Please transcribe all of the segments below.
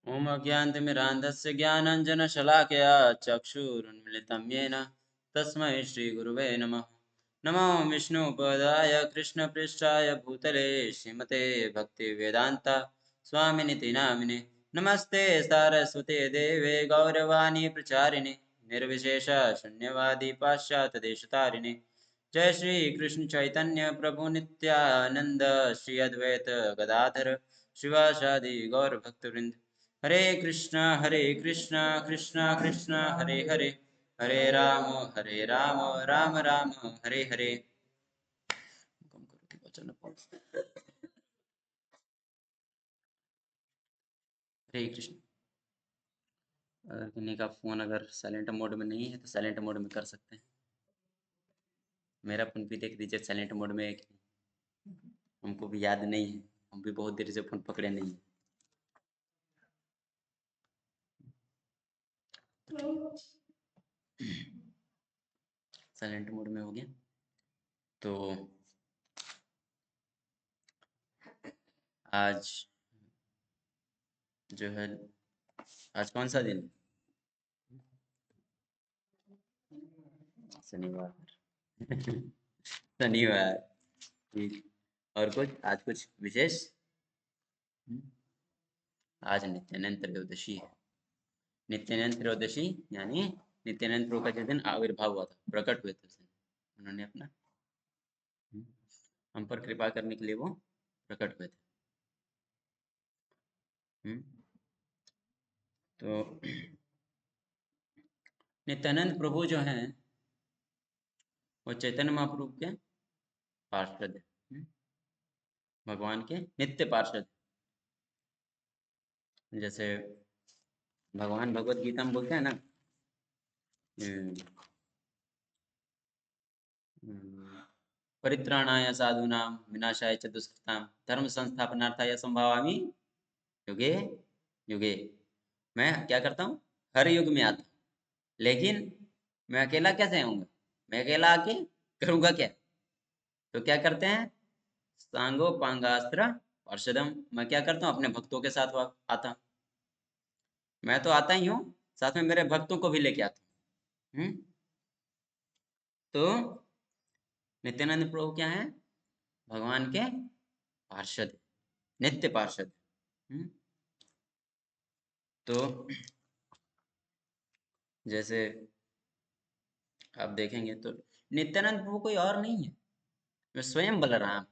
ओम अज्ञानतिमिरान्धस्य ज्ञानाञ्जनशलाकया चक्षुरुन्मिलितं येन तस्मै श्रीगुरुवे नमः। नमो विष्णुपदाय कृष्णपृष्ठाय भूतले श्रीमते भक्तिवेदान्ता स्वामिनिति नामिने। नमस्ते सारस्वते देवे गौरवाणी प्रचारिणे निर्विशेष शून्यवादी पाश्चात्यदेशतारिणे। जय श्री कृष्ण चैतन्य प्रभु नित्यानंद श्री अद्वैत गदाधर शिवासादि गौर भक्तवृंद। हरे कृष्णा कृष्णा कृष्णा हरे हरे, हरे राम राम राम हरे हरे। हरे कृष्ण। अगर किन्हीं का फोन अगर साइलेंट मोड में नहीं है तो साइलेंट मोड में कर सकते हैं। मेरा फोन भी देख दीजिए साइलेंट मोड में है कि नहीं। हमको भी याद नहीं है, हम भी बहुत देर से फोन पकड़े नहीं है। साइलेंट मोड में हो गया तो आज जो है, आज कौन सा दिन? शनिवार। शनिवार, ठीक। और कुछ आज कुछ विशेष? आज नित्यानंद त्रयोदशी है। नित्यानंद त्रयोदशी यानी नित्यानंद प्रभु का जिस दिन आविर्भाव हुआ था, प्रकट हुए थे उस दिन, उन्होंने अपना हम पर कृपा करने के लिए वो प्रकट हुए थे। तो नित्यानंद प्रभु जो हैं वो चैतन्य महाप्रभु के पार्षद है, भगवान के नित्य पार्षद। जैसे भगवान भगवत गीता में बोलते हैं ना, परित्राणाय साधूनां विनाशाय च दुष्कृतां धर्म संस्थापनार्थाय संभावामि युगे युगे। मैं क्या करता हूँ, हर युग में आता हूँ, लेकिन मैं अकेला कैसे आऊँगा? मैं अकेला आके करूँगा क्या? तो क्या करते हैं, सांगो पांगास्त्र पार्षदम। मैं क्या करता हूँ, अपने भक्तों के साथ आता हूँ। मैं तो आता ही हूँ, साथ में मेरे भक्तों को भी लेके आता हूँ। तो नित्यानंद प्रभु क्या है, भगवान के पार्षद, नित्य पार्षद। तो जैसे आप देखेंगे तो नित्यानंद प्रभु कोई और नहीं है, वे स्वयं बलराम,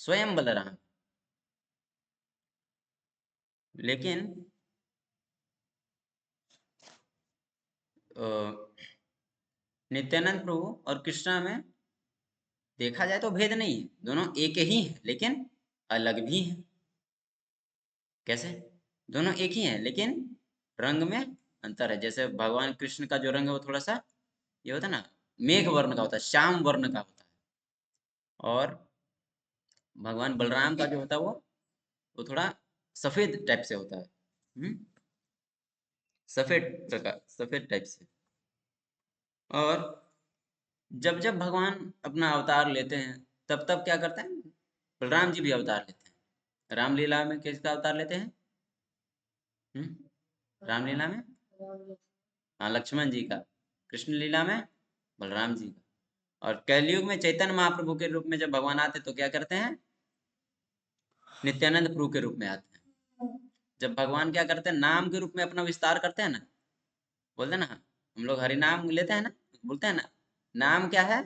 स्वयं बलराम। लेकिन नित्यानंद प्रभु और कृष्णा में देखा जाए तो भेद नहीं है, दोनों एक ही है लेकिन अलग भी हैं। कैसे? दोनों एक ही हैं लेकिन रंग में अंतर है। जैसे भगवान कृष्ण का जो रंग है वो थोड़ा सा ये होता है ना, मेघ वर्ण का होता है, श्याम वर्ण का होता है। और भगवान बलराम का जो होता है वो थोड़ा सफेद टाइप से होता है। सफेद प्रकार, सफेद टाइप से। और जब जब भगवान अपना अवतार लेते हैं तब तब क्या करते हैं, बलराम जी भी अवतार लेते हैं। रामलीला में किसका अवतार लेते हैं? रामलीला में हाँ, लक्ष्मण जी का। कृष्ण लीला में बलराम जी का। और कलयुग में चैतन्य महाप्रभु के रूप में जब भगवान आते तो क्या करते हैं, नित्यानंद प्रभु के रूप में आते हैं। जब भगवान क्या करते हैं, नाम के रूप में अपना विस्तार करते हैं ना, बोलते हैं ना, हम लोग हरि नाम लेते हैं ना, बोलते हैं ना, नाम क्या है,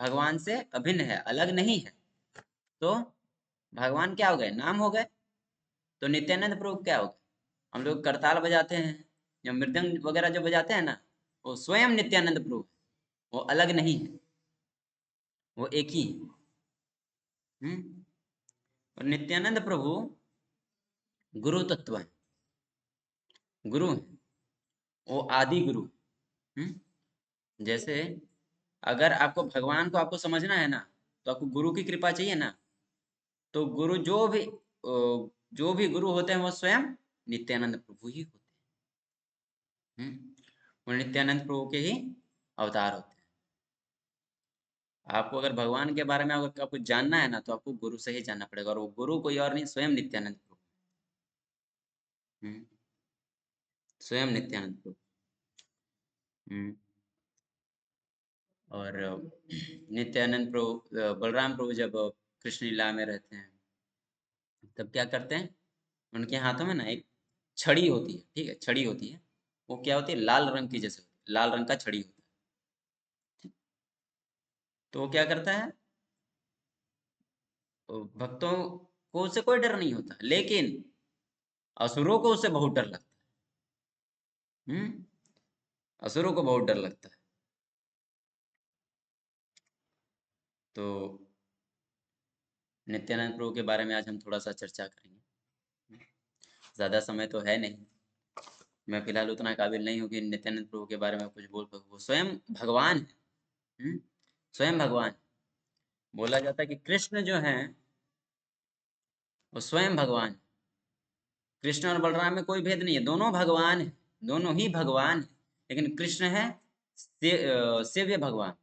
भगवान से अभिन्न है, अलग नहीं है। तो भगवान क्या हो गए, नाम हो गए। तो नित्यानंद प्रभु क्या हो गए, हम लोग करताल बजाते हैं या मृदंग वगैरह जो बजाते हैं ना, वो स्वयं नित्यानंद प्रभु, वो अलग नहीं है, वो एक ही है। और नित्यानंद प्रभु गुरु तत्व है, गुरु है, वो आदि गुरु। जैसे अगर आपको भगवान को आपको समझना है ना, तो आपको गुरु की कृपा चाहिए ना। तो गुरु जो भी गुरु होते हैं वो स्वयं नित्यानंद प्रभु ही होते हैं। वो नित्यानंद प्रभु के ही अवतार होते हैं। आपको अगर भगवान के बारे में अगर आपको जानना है ना, तो आपको गुरु से ही जानना पड़ेगा, और वो गुरु कोई और नहीं, स्वयं नित्यानंद प्रभु। हम्म, स्वयं नित्यानंद प्रभु। हम्म, और नित्यानंद प्रभु, बलराम प्रभु जब कृष्ण लीला में रहते हैं, तब क्या करते हैं, उनके हाथों में ना एक छड़ी होती है, ठीक है, छड़ी होती है। वो क्या होती है, लाल रंग की, जैसे होती है, लाल रंग का छड़ी होता है। तो वो क्या करता है, वो भक्तों को उससे कोई डर नहीं होता, लेकिन असुरों को उससे बहुत डर लगता है। असुरों को बहुत डर लगता है। तो नित्यानंद प्रभु के बारे में आज हम थोड़ा सा चर्चा करेंगे। ज्यादा समय तो है नहीं, मैं फिलहाल उतना काबिल नहीं हूँ कि नित्यानंद प्रभु के बारे में कुछ बोल पाऊँ। वो स्वयं भगवान है। हम्म, स्वयं भगवान। बोला जाता है कि कृष्ण जो है वो स्वयं भगवान है। कृष्ण और बलराम में कोई भेद नहीं है, दोनों भगवान है, दोनों ही भगवान है। लेकिन कृष्ण है सेव्य भगवान,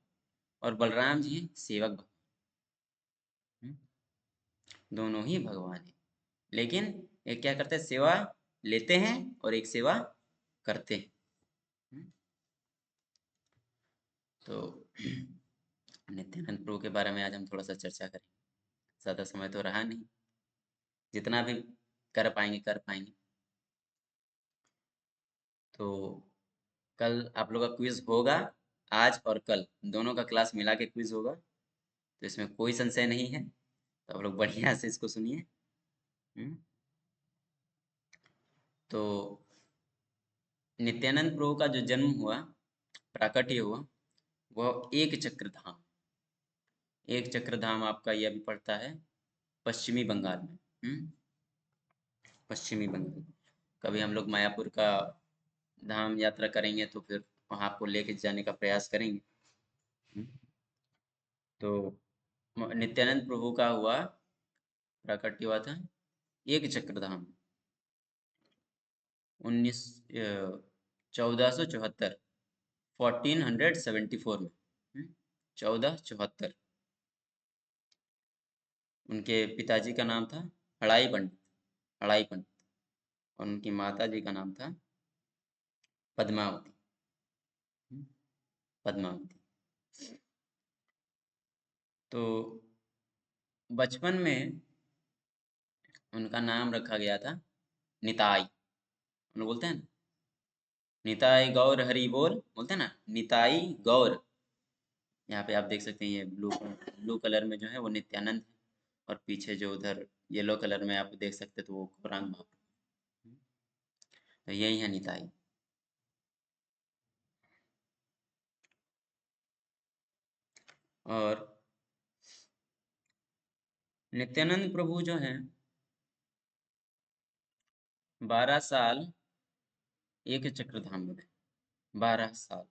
और बलराम जी हैं सेवक भगवान। हम्म, दोनों ही भगवान है, लेकिन एक क्या करते हैं, सेवा लेते हैं, और एक सेवा करते हैं। हम्म, तो नित्यानंद प्रभु के बारे में आज हम थोड़ा सा चर्चा करेंगे। ज़्यादा समय तो रहा नहीं, जितना भी कर पाएंगे कर पाएंगे। तो कल आप लोग का क्विज होगा, आज और कल दोनों का क्लास मिला के क्विज होगा, तो इसमें कोई संशय नहीं है। तो आप लोग बढ़िया से इसको सुनिए। हम्म, तो नित्यानंद प्रभु का जो जन्म हुआ, प्राकट्य हुआ, वह एक चक्र धाम। एक चक्र धाम आपका यह भी पड़ता है पश्चिमी बंगाल में। पश्चिमी बंगाल। कभी हम लोग मायापुर का धाम यात्रा करेंगे तो फिर वहाँ आपको लेके जाने का प्रयास करेंगे। हम्म, तो नित्यानंद प्रभु का हुआ, प्राकट्य हुआ था एक चक्र धाम, 19 1474, 1474 में। 1474। उनके पिताजी का नाम था अड़ाई पंडित, अड़ाई पंडित, और उनकी माता जी का नाम था पद्मावती। हम्म, पद्मावती। तो बचपन में उनका नाम रखा गया था निताई। हम लोग बोलते हैं ना, निताई गौर हरि बोल, बोलते हैं ना, निताई गौर। यहाँ पे आप देख सकते हैं, ये ब्लू ब्लू कलर में जो है वो नित्यानंद है, और पीछे जो उधर येलो कलर में आप देख सकते हैं, तो वो गौरांग महाप्रभु। तो यही है निताई। और नित्यानंद प्रभु जो हैं 12 साल एक चक्रधाम में रहे। 12 साल,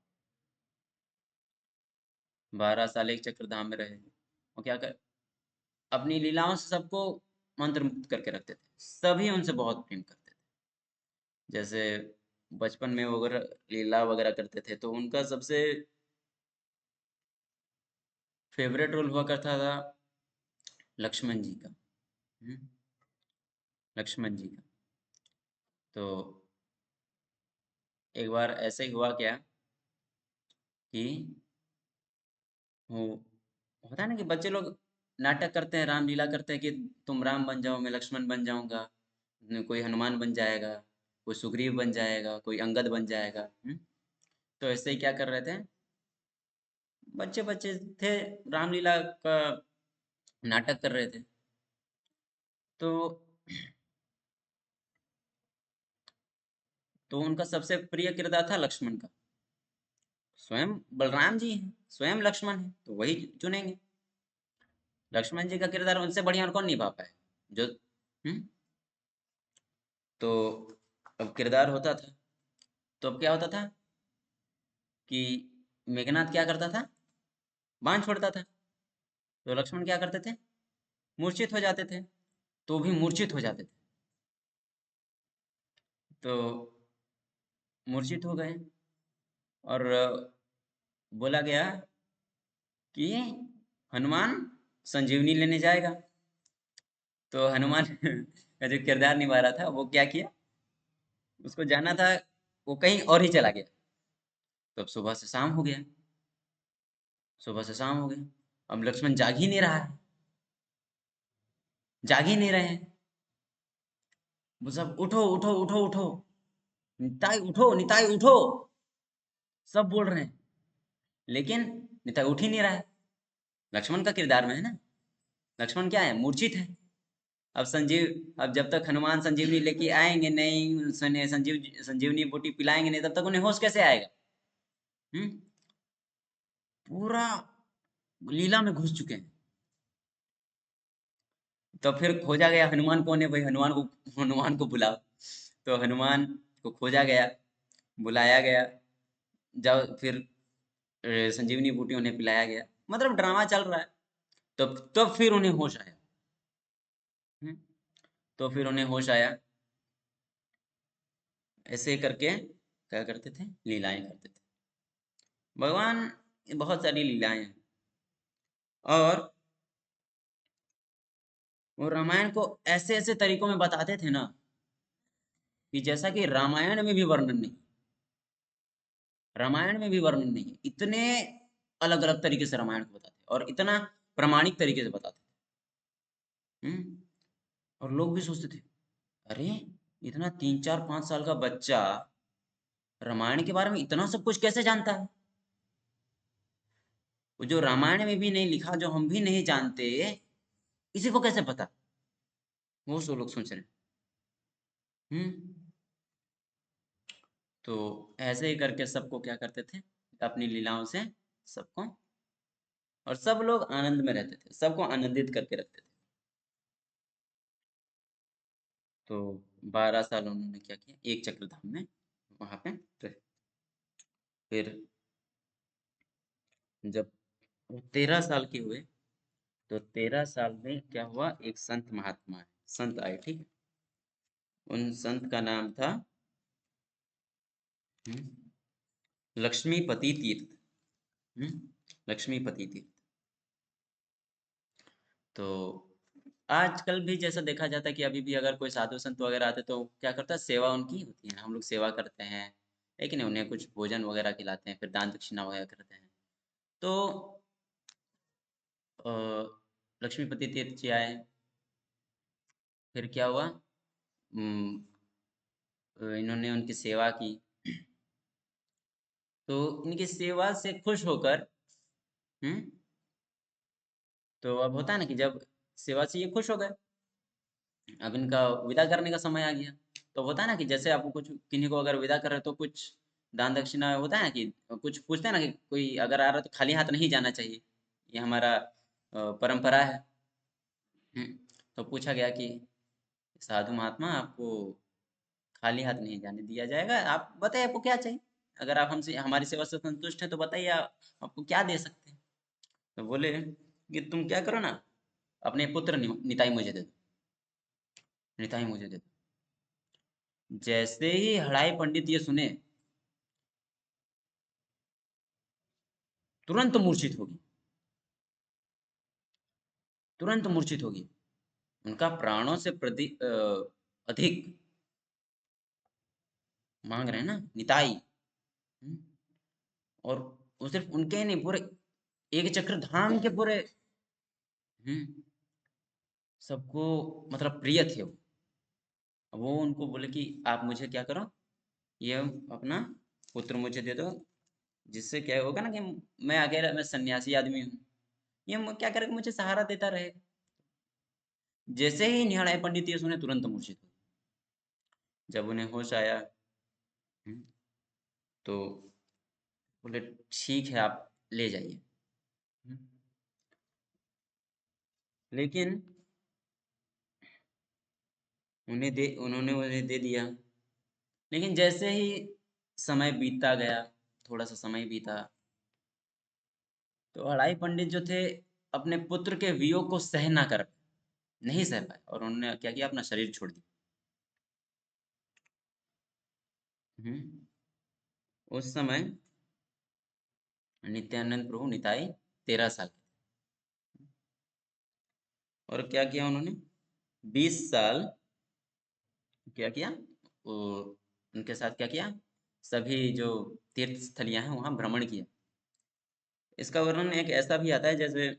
12 साल एक चक्रधाम में रहे। वो क्या कर, अपनी लीलाओं से सबको मंत्रमुग्ध करके रखते थे, सभी उनसे बहुत प्रेम करते थे। जैसे बचपन में वगैरह लीला वगैरह करते थे, तो उनका सबसे फेवरेट रोल हुआ करता था लक्ष्मण जी का। हम्म, लक्ष्मण जी का। तो एक बार ऐसे ही हुआ क्या कि वो होता है ना कि बच्चे लोग नाटक करते हैं, रामलीला करते हैं कि तुम राम बन जाओ, मैं लक्ष्मण बन जाऊंगा, कोई हनुमान बन जाएगा, कोई सुग्रीव बन जाएगा, कोई अंगद बन जाएगा। तो ऐसे ही क्या कर रहे थे, बच्चे बच्चे थे, रामलीला का नाटक कर रहे थे। तो उनका सबसे प्रिय किरदार था लक्ष्मण का। स्वयं बलराम जी हैं, स्वयं लक्ष्मण है, तो वही चुनेंगे। लक्ष्मण जी का किरदार उनसे बढ़िया और कौन निभा पाए जो। हम्म, तो अब किरदार होता था, तो अब क्या होता था कि मेघनाथ क्या करता था, बाण छोड़ता था, तो लक्ष्मण क्या करते थे, मूर्छित हो जाते थे। तो भी मूर्छित हो जाते थे। तो मूर्छित हो गए, और बोला गया कि हनुमान संजीवनी लेने जाएगा। तो हनुमान का जो किरदार निभा रहा था वो क्या किया, उसको जाना था, वो कहीं और ही चला गया। तो अब सुबह से शाम हो गया, सुबह से शाम हो गया। अब लक्ष्मण जाग ही नहीं रहा है, जाग ही नहीं रहे हैं। वो सब उठो उठो उठो उठो, निताई उठो, निताई उठो, सब बोल रहे हैं, लेकिन निताई उठ ही नहीं रहा है। लक्ष्मण का किरदार में है ना, लक्ष्मण क्या है, मूर्छित है। अब जब तक हनुमान संजीवनी लेके आएंगे नहीं, संजीवनी बूटी पिलाएंगे नहीं, तब तक उन्हें होश कैसे आएगा। हम्म पूरा लीला में घुस चुके हैं। तो फिर खोजा गया हनुमान कौन है भाई, हनुमान को बुलाओ। तो हनुमान को खोजा गया, बुलाया गया। जब फिर संजीवनी बूटी उन्हें पिलाया गया, मतलब ड्रामा चल रहा है। तब फिर उन्हें होश आया। हम्म, तो फिर उन्हें होश आया। ऐसे करके क्या करते थे, लीलाएं करते थे भगवान। बहुत सारी लीलाएं हैं। और वो रामायण को ऐसे ऐसे तरीकों में बताते थे ना, कि जैसा कि रामायण में भी वर्णन नहीं, रामायण में भी वर्णन नहीं है। इतने अलग अलग तरीके से रामायण को बताते और इतना प्रामाणिक तरीके से बताते। हम्म और लोग भी सोचते थे, अरे इतना 3 4 5 साल का बच्चा रामायण के बारे में इतना सब कुछ कैसे जानता है। वो जो रामायण में भी नहीं लिखा, जो हम भी नहीं जानते, इसी को कैसे पता। वो सो लोग सोच रहे हैं। हम्म तो ऐसे ही करके सबको क्या करते थे, अपनी लीलाओं से सबको, और सब लोग आनंद में रहते थे, सबको आनंदित करके रखते थे। तो 12 साल उन्होंने क्या किया, एक चक्रधाम में वहां पे रहे। फिर जब वो 13 साल के हुए, तो 13 साल में क्या हुआ, एक संत महात्मा है, संत आए, ठीक है। उन संत का नाम था हम्म, लक्ष्मीपति तीर्थ। हम्म, लक्ष्मीपति तीर्थ। तो आजकल भी जैसा देखा जाता है कि अभी भी अगर कोई साधु संत वगैरह आते तो क्या करता है, सेवा उनकी होती है, हम लोग सेवा करते हैं, लेकिन उन्हें कुछ भोजन वगैरह खिलाते हैं, फिर दान दक्षिणा वगैरह करते हैं। तो अ, लक्ष्मीपति तीर्थ जी आए। फिर क्या हुआ, इन्होंने उनकी सेवा की। तो इनकी सेवा से खुश होकर, हम्म तो अब होता है ना कि जब सेवा से ये खुश हो गए, अब इनका विदा करने का समय आ गया। तो होता है ना कि जैसे आपको कुछ, किन्हीं को अगर विदा कर रहे हो तो कुछ दान दक्षिणा होता है ना, कि कुछ पूछते हैं ना कि कोई अगर आ रहा है तो खाली हाथ नहीं जाना चाहिए, ये हमारा परंपरा है। हम्म, तो पूछा गया कि साधु महात्मा, आपको खाली हाथ नहीं जाने दिया जाएगा, आप बताइए आपको क्या चाहिए, अगर आप हमसे हमारी सेवा से संतुष्ट हैं तो बताइए आपको क्या दे सकते हैं। तो बोले कि तुम क्या करो ना, अपने पुत्र निताई मुझे दे दो, निताई मुझे दे दो। जैसे ही हड़ाई पंडित ये सुने, तुरंत मूर्छित होगी, तुरंत मूर्छित होगी। उनका प्राणों से अधिक मांग रहे हैं ना निताई। हम्म, और वो सिर्फ उनके ही नहीं, पूरे एक चक्र धाम के पूरे, हम्म सबको मतलब प्रिय थे वो। अब वो उनको बोले कि आप मुझे क्या करो, ये अपना पुत्र मुझे दे दो, जिससे क्या होगा ना कि मैं अकेला, मैं सन्यासी आदमी हूँ, ये क्या करेगा, मुझे सहारा देता रहेगा। जैसे ही निहाड़ाए पंडित ये सुने, तुरंत मूर्छित हो। जब उन्हें होश आया, हम्म, तो बोले ठीक है, आप ले जाइए। हम्म, लेकिन उन्होंने उन्हें दे दिया। लेकिन जैसे ही समय बीतता गया, थोड़ा सा समय बीता, तो अड़ाई पंडित जो थे, अपने पुत्र के वियोग को सह ना कर, नहीं सह पाए, और उन्होंने क्या किया, अपना शरीर छोड़ दिया। हम्म, उस समय नित्यानंद प्रभु निताई 13 साल के थे। और क्या किया उन्होंने, 20 साल क्या किया, वो उनके साथ क्या किया, सभी जो तीर्थ स्थलियां हैं वहां भ्रमण किया। इसका वर्णन एक ऐसा भी आता है जैसे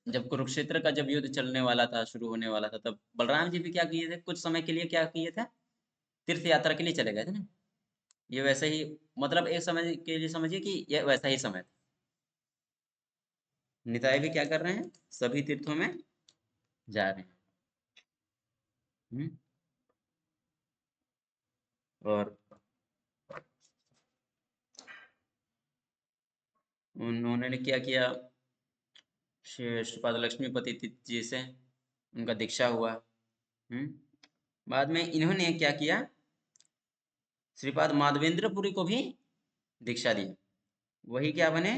जब कुरुक्षेत्र का जब युद्ध चलने वाला था, शुरू होने वाला था, तब बलराम जी भी क्या किए थे, कुछ समय के लिए क्या किए थे, तीर्थ यात्रा के लिए चले गए थे ना। ये वैसे ही, मतलब एक समय के लिए समझिए कि ये वैसा ही समय था। निताई भी क्या कर रहे हैं, सभी तीर्थों में जा रहे हैं। हम्म, और उन्होंने क्या किया, श्रीपाद लक्ष्मीपति तीर्थ जी से उनका दीक्षा हुआ। बाद में इन्होंने क्या किया, श्रीपाद माधवेंद्रपुरी को भी दीक्षा दी। वही क्या बने,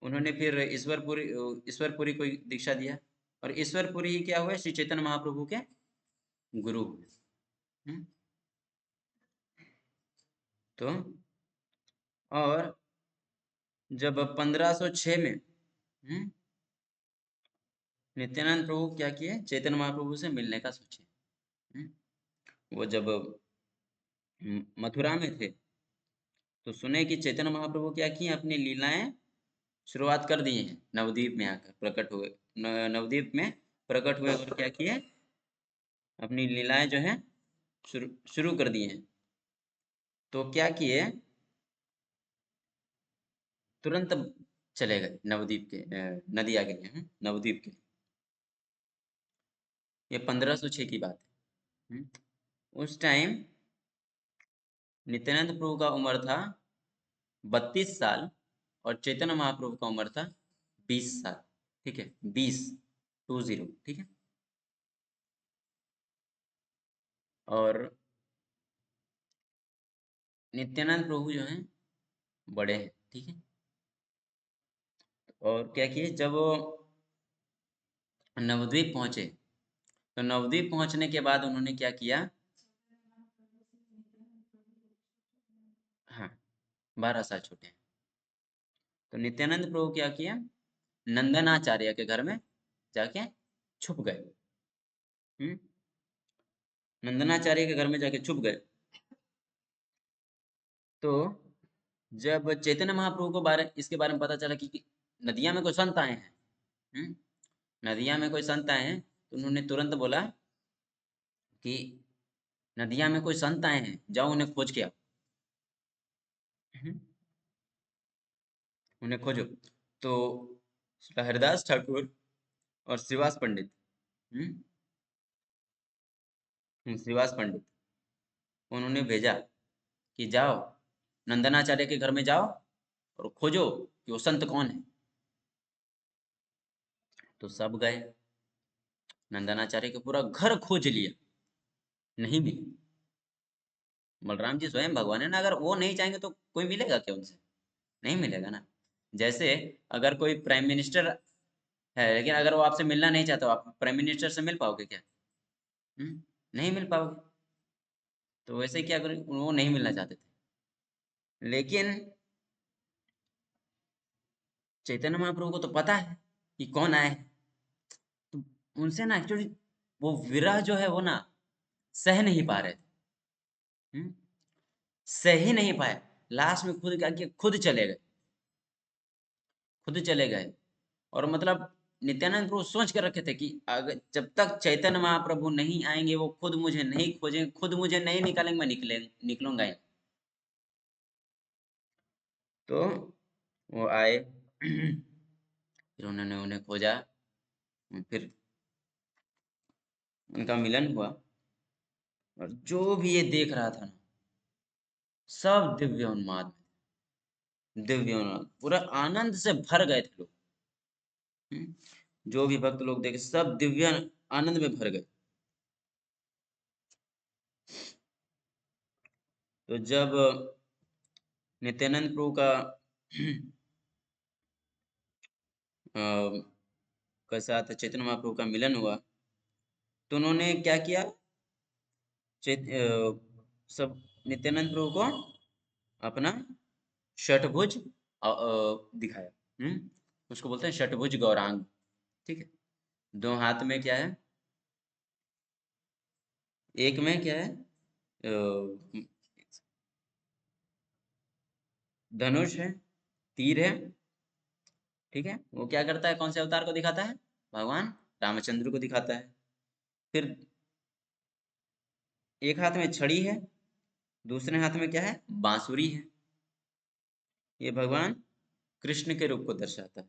उन्होंने फिर ईश्वरपुरी को दीक्षा दिया, और ईश्वरपुरी ही क्या हुए, श्री चैतन्य महाप्रभु के गुरु हुए। हम्म, तो और जब 1506 में नित्यानंद प्रभु क्या किए, चैतन्य महाप्रभु से मिलने का सोचे। हम्म, वो जब मथुरा में थे तो सुने कि चैतन्य महाप्रभु क्या किए, अपनी लीलाएं शुरुआत कर दिए हैं, नवद्वीप में आकर प्रकट हुए। नवद्वीप में प्रकट हुए और क्या किए, अपनी लीलाएं जो है शुरू शुरू कर दिए हैं। तो क्या किए, तुरंत चले गए नवद्वीप के, नदिया के लिए, नवद्वीप के लिए। ये 1506 की बात है। उस टाइम नित्यानंद प्रभु का उम्र था 32 साल, और चैतन्य महाप्रभु का उम्र था 20 साल। ठीक है, 20, ठीक है। और नित्यानंद प्रभु जो हैं बड़े हैं, ठीक है। और क्या किए, जब वो नवद्वीप पहुंचे, तो नवद्वीप पहुंचने के बाद उन्होंने क्या किया, हाँ, 12 साल छोटे हैं। तो नित्यानंद प्रभु क्या किया, नंदनाचार्य के घर में जाके छुप गए। हम्म, नंदनाचार्य के घर में जाके छुप गए। तो जब चैतन्य महाप्रभु को इसके बारे में पता चला कि नदिया में कोई संत आए हैं, हम्म, नदिया में कोई संत आए हैं, तो उन्होंने तुरंत बोला कि नदिया में कोई संत आए हैं, जाओ उन्हें खोज के आओ। हम्म, उन्हें खोजो। तो हरिदास ठाकुर और श्रीवास पंडित, हम्म, श्रीवास पंडित, उन्होंने भेजा कि जाओ नंदनाचार्य के घर में जाओ और खोजो कि वो संत कौन है। तो सब गए, नंदनाचार्य का पूरा घर खोज लिया, नहीं मिले। बलराम जी स्वयं भगवान है ना, अगर वो नहीं चाहेंगे तो कोई मिलेगा क्या उनसे, नहीं मिलेगा ना। जैसे अगर कोई प्राइम मिनिस्टर है, लेकिन अगर वो आपसे मिलना नहीं चाहता, आप प्राइम मिनिस्टर से मिल पाओगे क्या? नहीं मिल पाओगे। तो वैसे क्या करें, वो नहीं मिलना चाहते थे। लेकिन चैतन्य महाप्रभु को तो पता है कि कौन आए हैं। तो उनसे ना एक्चुअली वो विरह जो है वो ना सह नहीं पा रहे थे। हम्म, सह ही नहीं पाए। लास्ट में खुद क्या किया, खुद चले गए, खुद चले गए। और मतलब नित्यानंद प्रभु सोच कर रखे थे कि अगर जब तक चैतन्य महाप्रभु नहीं आएंगे, वो खुद मुझे नहीं खोजेंगे, खुद मुझे नहीं निकालेंगे, मैं निकलूंगा ही। तो वो आए फिर उन्होंने उन्हें खोजा, फिर उनका मिलन हुआ। और जो भी ये देख रहा था ना, सब दिव्य उन्माद में, दिव्य उन्माद, पूरा आनंद से भर गए थे लोग। हम्म, जो भी भक्त लोग देखे सब दिव्य आनंद में भर गए। तो जब नित्यानंद प्रभु का अ, के साथ चैतन्य महाप्रभु का मिलन हुआ, तो उन्होंने क्या किया, सब नित्यानंद प्रभु को अपना षटभुज दिखाया। उसको बोलते हैं षटभुज गौरांग, ठीक है। दो हाथ में क्या है, एक में क्या है, धनुष है, तीर है, ठीक है। वो क्या करता है, कौन से अवतार को दिखाता है, भगवान रामचंद्र को दिखाता है। फिर एक हाथ में छड़ी है, दूसरे हाथ में क्या है, बांसुरी है। ये भगवान कृष्ण के रूप को दर्शाता है।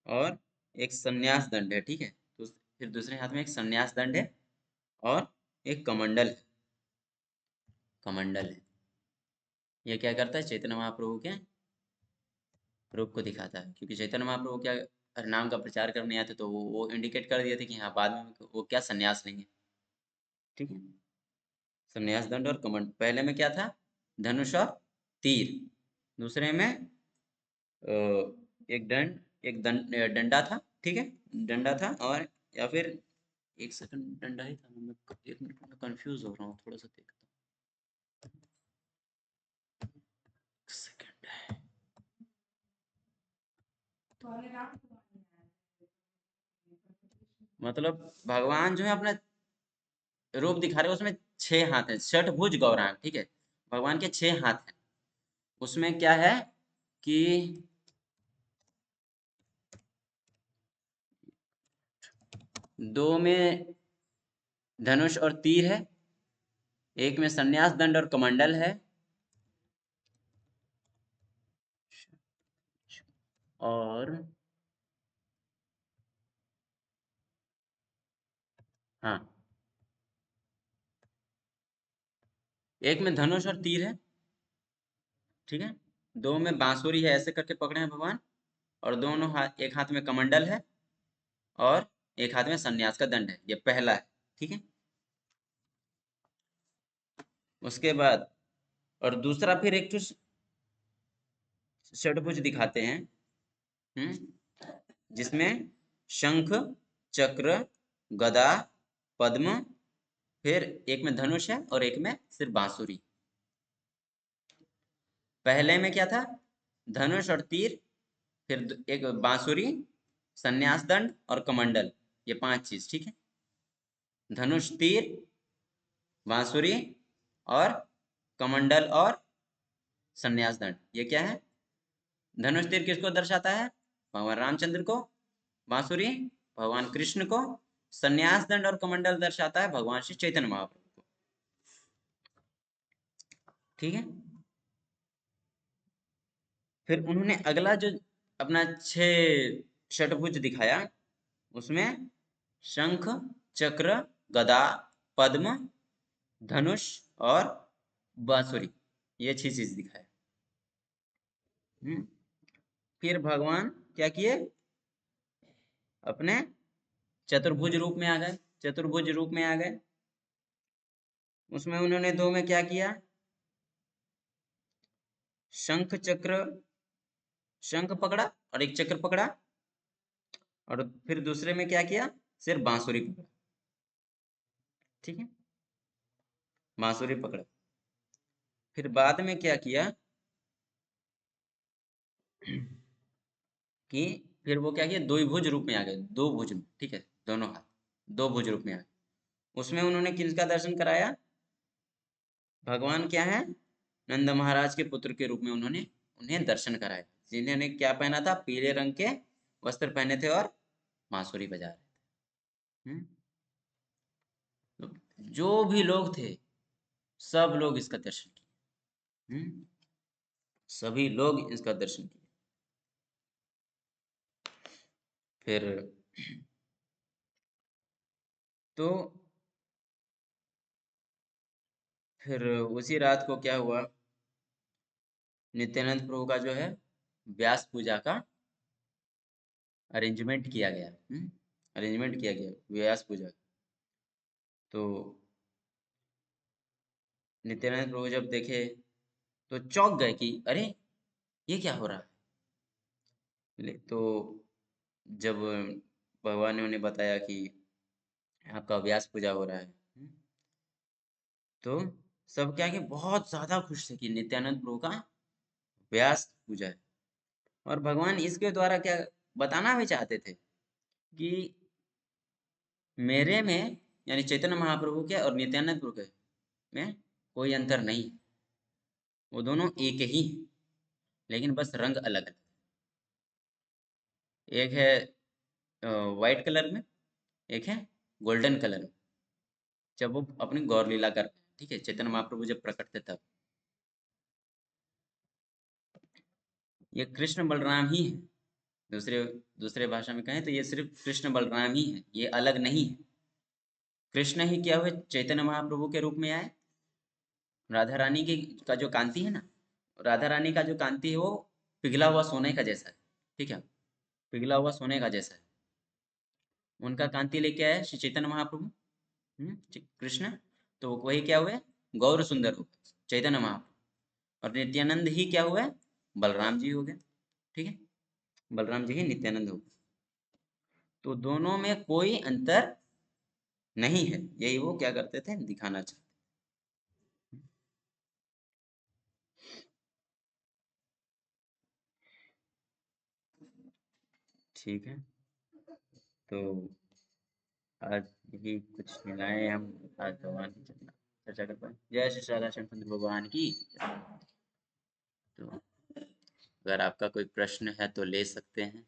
और एक संन्यास दंड है, ठीक है। तो फिर दूसरे हाथ में एक संन्यास दंड है और एक कमंडल है, कमंडल है। ये क्या करता है, चैतन्य महाप्रभु के रूप को दिखाता है, क्योंकि चैतन्य महाप्रभु क्या हरिनाम का प्रचार करने आए थे, तो वो इंडिकेट कर दिए थे कि हाँ बाद में वो क्या संन्यास लेंगे, ठीक है। संन्यास दंड और कमंड, पहले में क्या था, धनुष और तीर, दूसरे में एक दंड, एक डंडा था, ठीक है, डंडा था। और या फिर एक सेकंड, डंडा ही था, मैं एक मिनट में कंफ्यूज हो रहा हूँ, थोड़ा सा देखता हूँ, सेकंड। मतलब भगवान जो है अपना रूप दिखा रहे हैं, उसमें 6 हाथ है, षटभुज गौरांग, ठीक है। भगवान के 6 हाथ हैं। उसमें क्या है कि दो में धनुष और तीर है, एक में संन्यास दंड और कमंडल है, और हाँ, एक में धनुष और तीर है, ठीक है। दो में बांसुरी है, ऐसे करके पकड़े हैं भगवान। और दोनों हाथ, एक हाथ में कमंडल है और एक हाथ में संन्यास का दंड है, ये पहला है, ठीक है। उसके बाद और दूसरा फिर एक तो षटभुज दिखाते हैं, जिसमें शंख, चक्र, गदा, पद्म, फिर एक में धनुष है और एक में सिर्फ बांसुरी। पहले में क्या था, धनुष और तीर, फिर एक बांसुरी, संन्यास दंड और कमंडल, ये 5 चीज, ठीक है। धनुष, तीर, बांसुरी और कमंडल और संन्यास दंड, ये क्या है, धनुष तीर किसको दर्शाता है, भगवान रामचंद्र को, बांसुरी भगवान कृष्ण को, संन्यास दंड और कमंडल दर्शाता है भगवान श्री चैतन्य महाप्रभु को, ठीक है। फिर उन्होंने अगला जो अपना 6 षटभुज दिखाया, उसमें शंख, चक्र, गदा, पद्म, धनुष और बांसुरी, ये 6 चीज दिखाया। फिर भगवान क्या किए, अपने चतुर्भुज रूप में आ गए, चतुर्भुज रूप में आ गए। उसमें उन्होंने दो में क्या किया, शंख चक्र, शंख पकड़ा और एक चक्र पकड़ा, और फिर दूसरे में क्या किया, सिर्फ बांसुरी पकड़ा, ठीक है, बांसुरी पकड़ा। फिर बाद में क्या किया कि फिर वो क्या किया, द्विभुज रूप में आ गए, दो भुज में, ठीक है, दोनों हाथ दो भुज रूप में आ गए। उसमें उन्होंने किसका दर्शन कराया, भगवान क्या है, नंद महाराज के पुत्र के रूप में उन्होंने उन्हें दर्शन कराया, जिन्होंने क्या पहना था, पीले रंग के वस्त्र पहने थे और बांसुरी बजा रहे थे। तो जो भी लोग थे, सब लोग इसका दर्शन किए, सभी लोग इसका दर्शन किए। फिर तो फिर उसी रात को क्या हुआ, नित्यानंद प्रभु का जो है व्यास पूजा का अरेंजमेंट किया गया, अरेंजमेंट किया गया व्यास पूजा। तो नित्यानंद प्रभु जब देखे तो चौंक गए कि अरे ये क्या हो रहा है। तो जब भगवान ने उन्हें बताया कि आपका व्यास पूजा हो रहा है, तो सब क्या कि बहुत ज्यादा खुश थे कि नित्यानंद प्रभु का व्यास पूजा है। और भगवान इसके द्वारा क्या बताना भी चाहते थे कि मेरे में यानी चैतन्य महाप्रभु के और नित्यानंद प्रभु के में कोई अंतर नहीं। वो दोनों एक ही हैं, लेकिन बस रंग अलग अलग। एक है वाइट कलर में, एक है गोल्डन कलर में, जब वो अपनी गौर लीला करते हैं। ठीक है, चैतन्य महाप्रभु जब प्रकट थे तब। ये कृष्ण बलराम ही है। दूसरे दूसरे भाषा में कहें तो ये सिर्फ कृष्ण बलराम ही है, ये अलग नहीं है। कृष्ण ही क्या हुए, चैतन्य महाप्रभु के रूप में आए। राधा रानी की का जो कांति है ना, राधा रानी का जो कांति है वो पिघला हुआ सोने का जैसा है। ठीक है, पिघला हुआ सोने का जैसा है। उनका कांति लेके आए श्री चैतन्य महाप्रभु, कृष्ण। तो वही क्या हुए, गौर सुंदर हो गए चैतन्य महाप्रभु। और नित्यानंद ही क्या हुआ, बलराम जी हो गए। ठीक है, बलराम जी ही नित्यानंद हो गए। तो दोनों में कोई अंतर नहीं है, यही वो क्या करते थे, दिखाना चाहते। ठीक है, तो आज यही कुछ मिलाए हम, आज भगवान की चर्चा कर पाए। जय श्री राधा श्यामचंद्र भगवान की। तो अगर आपका कोई प्रश्न है तो ले सकते हैं।